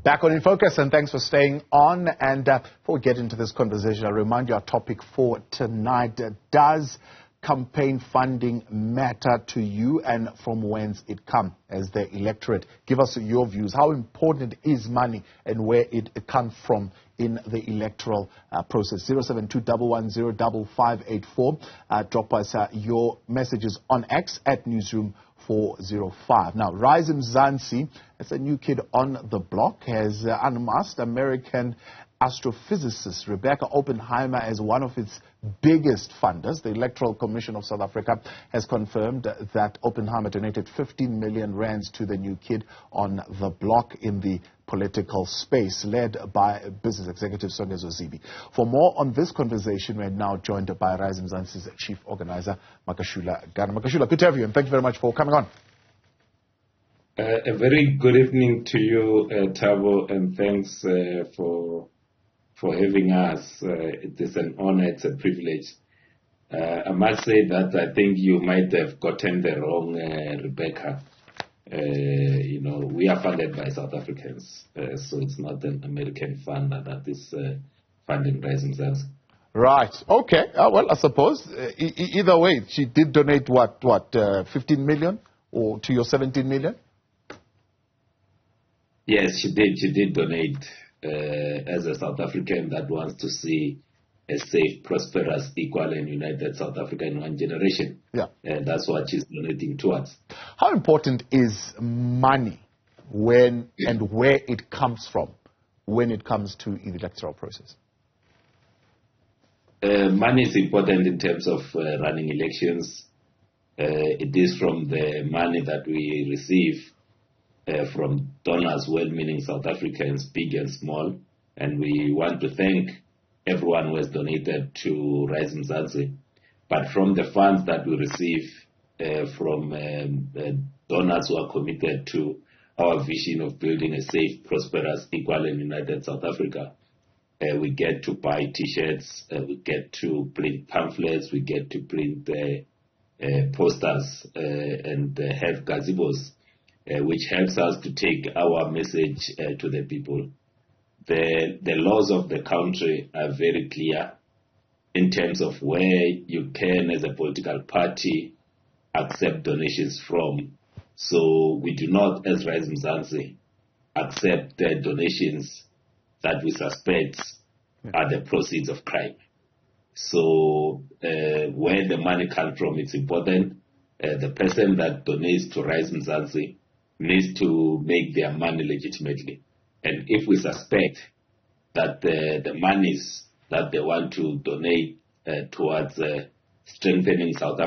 Back on In Focus, and thanks for staying on. And before we get into this conversation, I'll remind you our topic for tonight. Does campaign funding matter to you, and from whence it comes as the electorate? Give us your views. How important is money and where it comes from in the electoral process? 072-110-5584. Drop us your messages on X at Newzroom 405. Now, Rise Mzansi, that's a new kid on the block, has unmasked American astrophysicist Rebecca Oppenheimer as one of its biggest funders. The Electoral Commission of South Africa has confirmed that Oppenheimer donated 15 million rands to the new kid on the block in the political space, led by business executive Sonia Zozibi. For more on this conversation, we're now joined by Rise Mzansi's chief organizer, Makashule Gana. Makashule, good to have you, and thank you very much for coming on. A very good evening to you, Thabo, and thanks for having us. It is an honor, it's a privilege. I must say that I think you might have gotten the wrong Rebecca. We are funded by South Africans, so it's not an American fund that is funding Rise Mzansi. Right. Okay. Well, I suppose either way, she did donate what, 15 million or to your 17 million? Yes, she did. She did donate as a South African that wants to see a safe, prosperous, equal, and united South Africa in one generation. Yeah. That's what she's donating towards. How important is money when and where it comes from when it comes to the electoral process? Money is important in terms of running elections. It is from the money that we receive from donors, well-meaning South Africans, big and small, and we want to thank everyone who has donated to Rise Mzansi. But from the funds that we receive from donors who are committed to our vision of building a safe, prosperous, equal, and united South Africa, we get to buy T-shirts, we get to print pamphlets, we get to print posters and have gazebos, which helps us to take our message to the people. The laws of the country are very clear in terms of where you can, as a political party, accept donations from. So we do not, as Rise Mzansi, accept donations that we suspect are the proceeds of crime. So where the money comes from, it's important. The person that donates to Rise Mzansi needs to make their money legitimately. And if we suspect that the monies that they want to donate towards strengthening South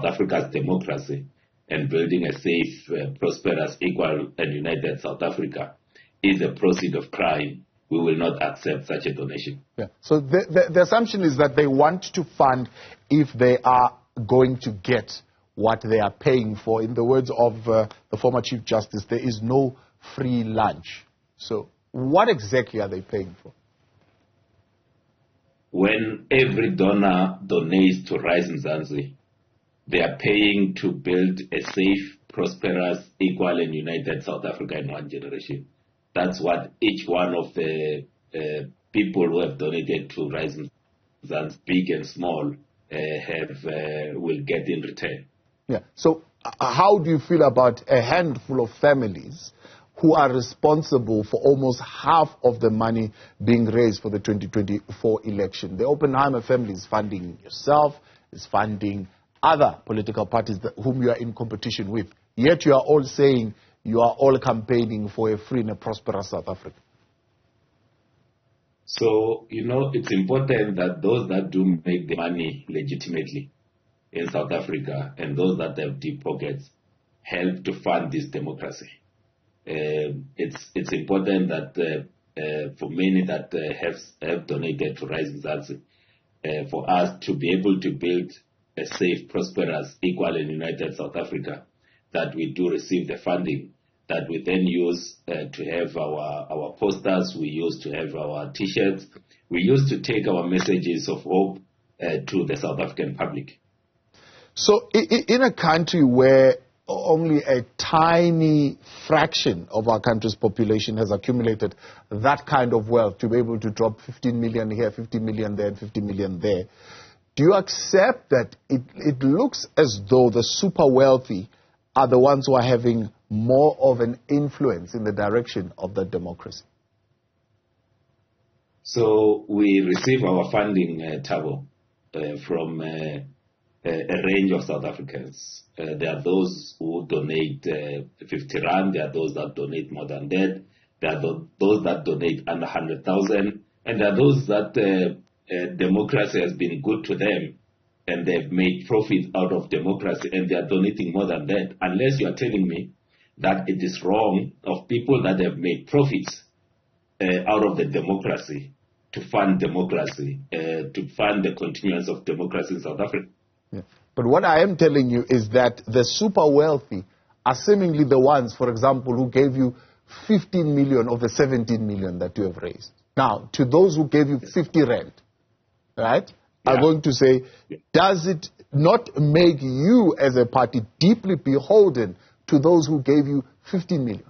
Africa's democracy and building a safe, prosperous, equal, and united South Africa is a proceed of crime, we will not accept such a donation. Yeah. So the assumption is that they want to fund if they are going to get what they are paying for. In the words of the former Chief Justice, there is no free lunch. So what exactly are they paying for? When every donor donates to Rise Mzansi, they are paying to build a safe, prosperous, equal, and united South Africa in one generation. That's what each one of the people who have donated to Rise Mzansi, big and small, will get in return. Yeah. So how do you feel about a handful of families who are responsible for almost half of the money being raised for the 2024 election? The Oppenheimer family is funding yourself, is funding other political parties whom you are in competition with. Yet you are all saying you are all campaigning for a free and a prosperous South Africa. So, it's important that those that do make the money legitimately in South Africa and those that have deep pockets help to fund this democracy. It's important that for many that have donated to Rise Mzansi, for us to be able to build a safe, prosperous, equal, and united South Africa, that we do receive the funding that we then use to have our posters, we use to have our T-shirts, we use to take our messages of hope to the South African public. So in a country where only a tiny fraction of our country's population has accumulated that kind of wealth to be able to drop 15 million here, 50 million there, and 50 million there. Do you accept that it looks as though the super wealthy are the ones who are having more of an influence in the direction of the democracy? So we receive our funding, Thabo, from a range of South Africans. There are those who donate 50 rand, there are those that donate more than that, there are those that donate under 100,000, and there are those that democracy has been good to them and they've made profit out of democracy and they are donating more than that. Unless you are telling me that it is wrong of people that have made profits out of the democracy to fund democracy, to fund the continuance of democracy in South Africa. Yeah. But what I am telling you is that the super wealthy are seemingly the ones, for example, who gave you 15 million of the 17 million that you have raised. Now, to those who gave you 50 rand, right, are going to say, does it not make you as a party deeply beholden to those who gave you 15 million?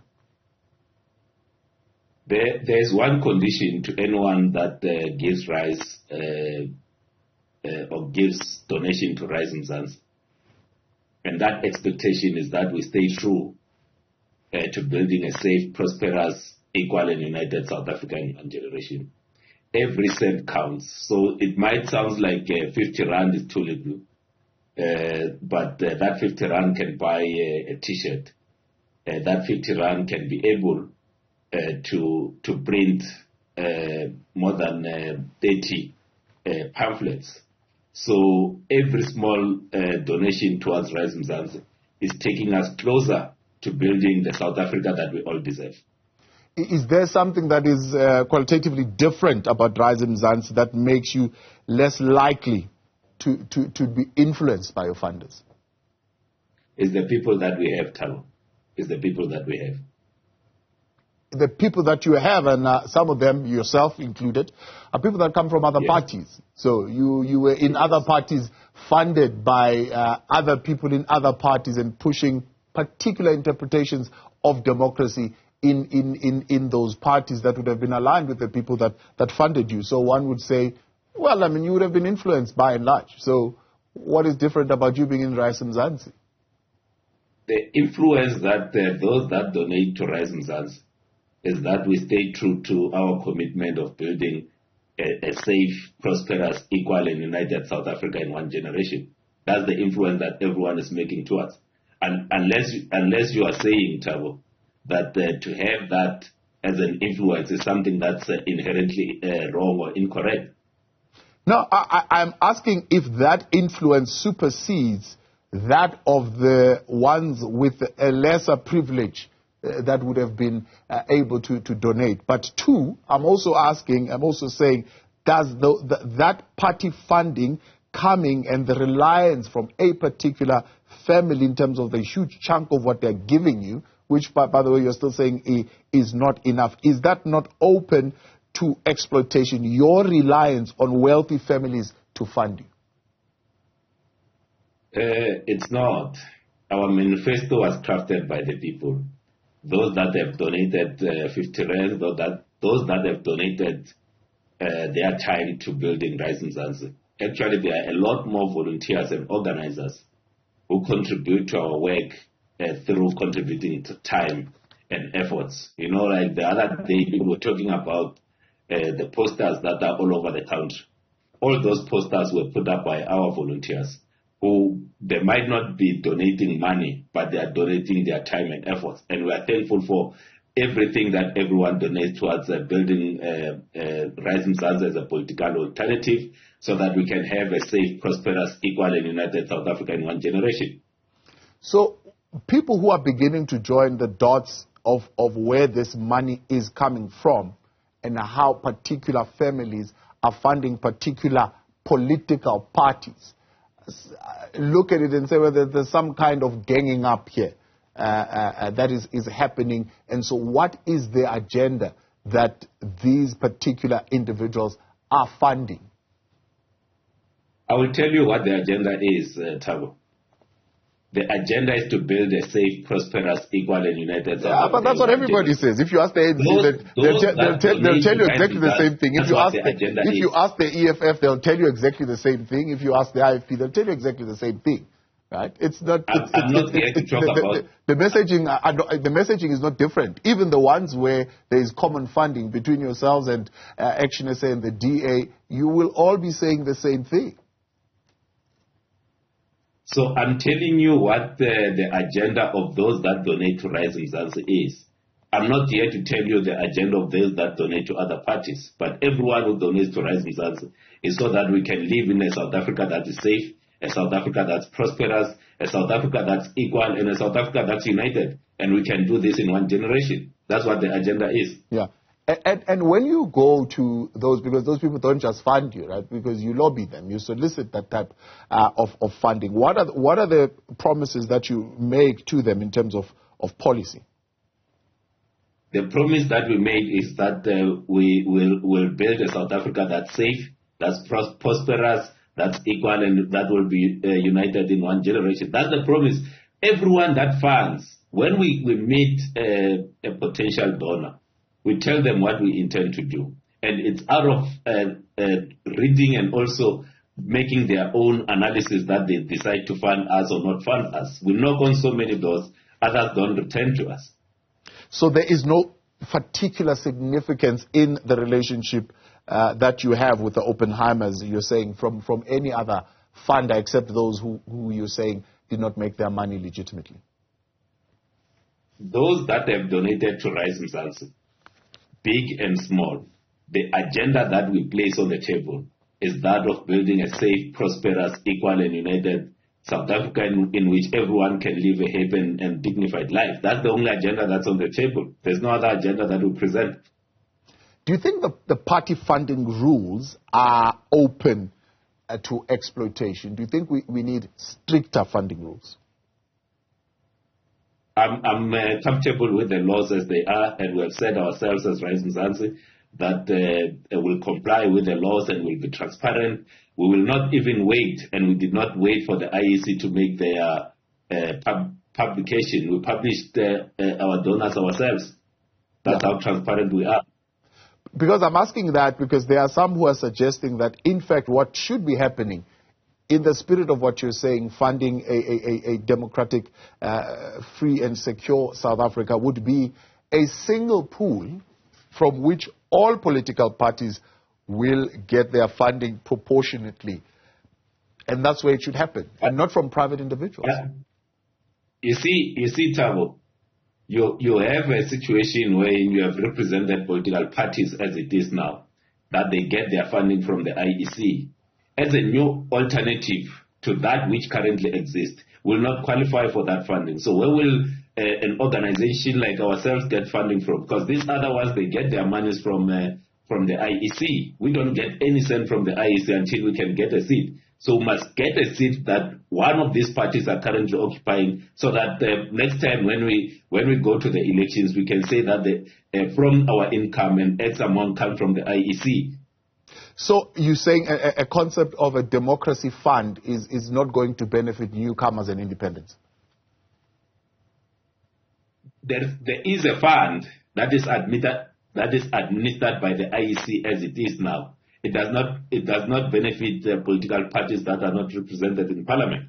There is one condition to anyone that gives rise or gives donation to Rise Mzansi. And that expectation is that we stay true to building a safe, prosperous, equal and united South Africa in one generation. Every cent counts. So it might sound like 50 rand is too little, but that 50 rand can buy a t-shirt. That 50 rand can be able to print more than 30 pamphlets. So every small donation towards Rise Mzansi is taking us closer to building the South Africa that we all deserve. Is there something that is qualitatively different about Rise Mzansi that makes you less likely to be influenced by your funders? It's the people that we have, Thabo. It's the people that we have. The people that you have, and some of them, yourself included, are people that come from other parties. So you were in other parties funded by other people in other parties and pushing particular interpretations of democracy in those parties that would have been aligned with the people that funded you. So one would say, well, I mean, you would have been influenced by and large. So what is different about you being in Rise Mzansi? The influence that those that donate to Rise Mzansi is that we stay true to our commitment of building a safe, prosperous, equal and united South Africa in one generation. That's the influence that everyone is making to us. And unless you are saying, Thabo, that to have that as an influence is something that's inherently wrong or incorrect. No, I'm asking if that influence supersedes that of the ones with a lesser privilege that would have been able to donate. But two, I'm also saying, does that party funding coming and the reliance from a particular family in terms of the huge chunk of what they're giving you, which, by the way, you're still saying is not enough, is that not open to exploitation, your reliance on wealthy families to fund you? It's not. Our manifesto was crafted by the people. Those that have donated 50 rand, those that have donated their time to building Rise Mzansi. Actually, there are a lot more volunteers and organizers who contribute to our work through contributing to time and efforts. You know, like the other day, we were talking about the posters that are all over the country. All those posters were put up by our volunteers, who they might not be donating money, but they are donating their time and efforts. And we are thankful for everything that everyone donates towards building Rise Mzansi as a political alternative, so that we can have a safe, prosperous, equal and united South Africa in one generation. So people who are beginning to join the dots of where this money is coming from and how particular families are funding particular political parties, look at it and say, well, there's some kind of ganging up here that is happening. And so what is the agenda that these particular individuals are funding? I will tell you what the agenda is, Thabo. The agenda is to build a safe, prosperous, equal, and united South Yeah, but that's what everybody says. If you ask the ANC, they'll tell you exactly the same thing. If you ask the EFF, they'll tell you exactly the same thing. If you ask the IFP, they'll tell you exactly the same thing. Right? It's not. I'm not here to talk about the messaging. The messaging is not different. Even the ones where there is common funding between yourselves and Action SA and the DA, you will all be saying the same thing. So I'm telling you what the agenda of those that donate to Rise Mzansi is. I'm not here to tell you the agenda of those that donate to other parties, but everyone who donates to Rise Mzansi is so that we can live in a South Africa that is safe, a South Africa that's prosperous, a South Africa that's equal, and a South Africa that's united. And we can do this in one generation. That's what the agenda is. Yeah. And when you go to those, because those people don't just fund you, right? Because you lobby them, you solicit that type of funding. What are the promises that you make to them in terms of policy? The promise that we made is that we will build a South Africa that's safe, that's prosperous, that's equal, and that will be united in one generation. That's the promise. Everyone that funds, when we meet a potential donor, we tell them what we intend to do. And it's out of reading and also making their own analysis that they decide to fund us or not fund us. We knock on so many doors, others don't return to us. So there is no particular significance in the relationship that you have with the Oppenheimers, you're saying, from any other funder except those who you're saying did not make their money legitimately? Those that have donated to Rise Mzansi, big and small, the agenda that we place on the table is that of building a safe, prosperous, equal, and united South Africa in which everyone can live a happy and dignified life. That's the only agenda that's on the table. There's no other agenda that we present. Do you think the party funding rules are open to exploitation? Do you think we need stricter funding rules? I'm comfortable with the laws as they are, and we have said ourselves as Rise Mzansi that will comply with the laws and will be transparent. We will not even wait, and we did not wait for the IEC to make their publication. We published our donors ourselves. That's how transparent we are. Because I'm asking that because there are some who are suggesting that, in fact, what should be happening, in the spirit of what you're saying, funding a democratic, free and secure South Africa, would be a single pool from which all political parties will get their funding proportionately. And that's where it should happen, and not from private individuals. You see, Thabo, you have a situation where you have represented political parties as it is now, that they get their funding from the IEC. As a new alternative to that which currently exists, will not qualify for that funding. So where will an organization like ourselves get funding from? Because these other ones, they get their monies from the IEC. We don't get any cent from the IEC until we can get a seat. So we must get a seat that one of these parties are currently occupying, so that next time when we go to the elections, we can say that from our income and X amount come from the IEC. So you're saying a concept of a democracy fund is not going to benefit newcomers and independents? There is a fund that is administered by the IEC as it is now. It does not benefit the political parties that are not represented in parliament.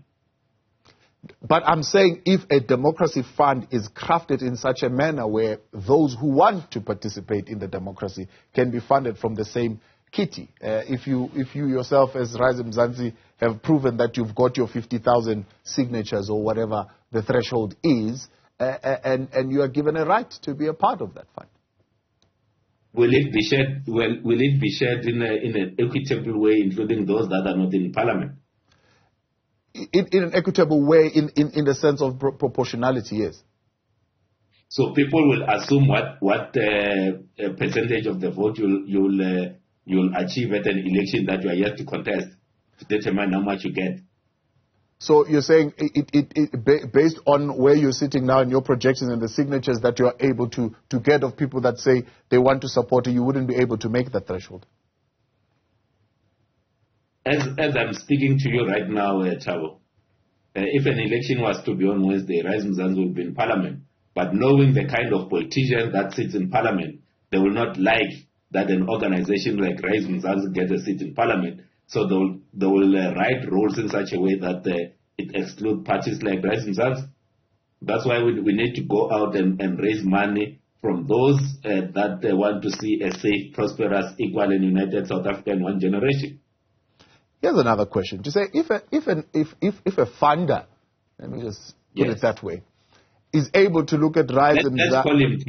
But I'm saying if a democracy fund is crafted in such a manner where those who want to participate in the democracy can be funded from the same kitty. If you yourself as Rise Mzansi have proven that you've got your 50,000 signatures or whatever the threshold is, and you are given a right to be a part of that fund. Will it be shared? Will it be shared in an equitable way, including those that are not in parliament? In an equitable way, in the sense of proportionality, yes. So people will assume what percentage of the vote you'll achieve at an election that you are yet to contest to determine how much you get. So you're saying based on where you're sitting now and your projections and the signatures that you are able to get of people that say they want to support you, you wouldn't be able to make that threshold? As I'm speaking to you right now, Thabo, If an election was to be on Wednesday, Rise Mzansi will be in parliament. But knowing the kind of politicians that sits in parliament, they will not like that an organization like Rise Mzansi gets a seat in parliament. So they will write rules in such a way that it excludes parties like Rise Mzansi. That's why we need to go out and raise money from those that they want to see a safe, prosperous, equal and united South Africa in one generation. Here's another question. To say if a funder, let me just put it that way, is able to look at Rise Mzansi. Let's call him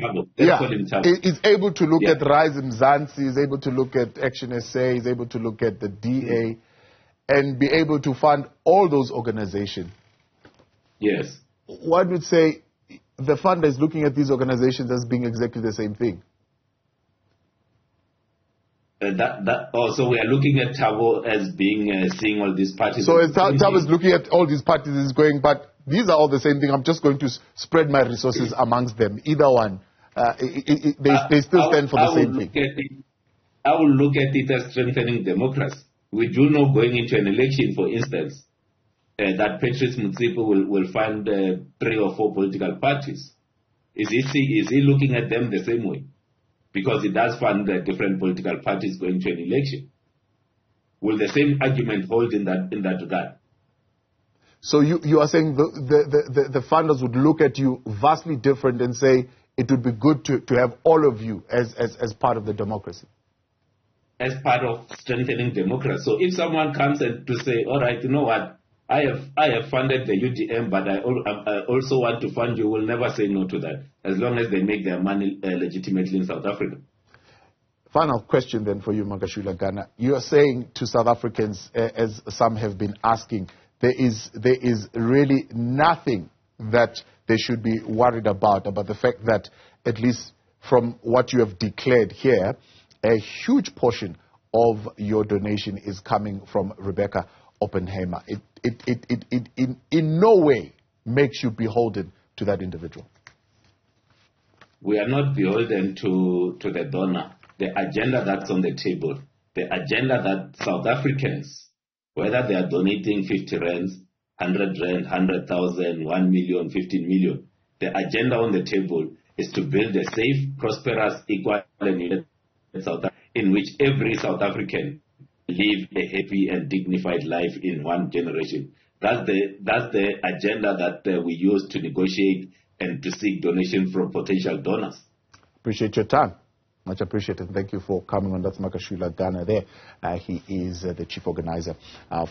Thabo. Is able to look at Rise Mzansi, is able to look at Action SA, is able to look at the DA, and be able to fund all those organizations. Yes. One would say the funder is looking at these organizations as being exactly the same thing. So we are looking at Thabo as being seeing all these parties. So Thabo is looking at all these parties, is going, but these are all the same thing. I'm just going to spread my resources amongst them. Either one, they still stand for the same thing. I will look at it as strengthening democracy. We do know going into an election, for instance, that Patrice Motsepe will fund 3 or 4 political parties. Is he looking at them the same way? Because he does fund different political parties going to an election. Will the same argument hold in that regard? So you are saying the funders would look at you vastly different and say it would be good to have all of you as part of the democracy? As part of strengthening democracy. So if someone comes and to say, all right, you know what, I have funded the UDM, but I also want to fund you, will never say no to that, as long as they make their money legitimately in South Africa. Final question then for you, Makashule Gana. You are saying to South Africans, as some have been asking, there is really nothing that they should be worried about the fact that, at least from what you have declared here, a huge portion of your donation is coming from Rebecca Oppenheimer. It in no way makes you beholden to that individual. We are not beholden to the donor. The agenda that's on the table, the agenda that South Africans, whether they are donating 50 rands, 100 rand, 100,000, 1 million, 15 million, the agenda on the table is to build a safe, prosperous, equal and united South Africa in which every South African live a happy and dignified life in one generation. That's the agenda that we use to negotiate and to seek donation from potential donors. Appreciate your time. Much appreciated. Thank you for coming on. That's Makashule Gana there. He is the chief organizer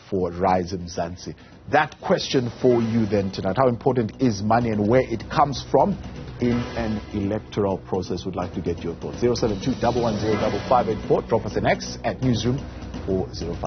for Rise Mzansi. That question for you then tonight. How important is money and where it comes from in an electoral process? We'd like to get your thoughts. 072-110-5584. Drop us an X at Newzroom 405.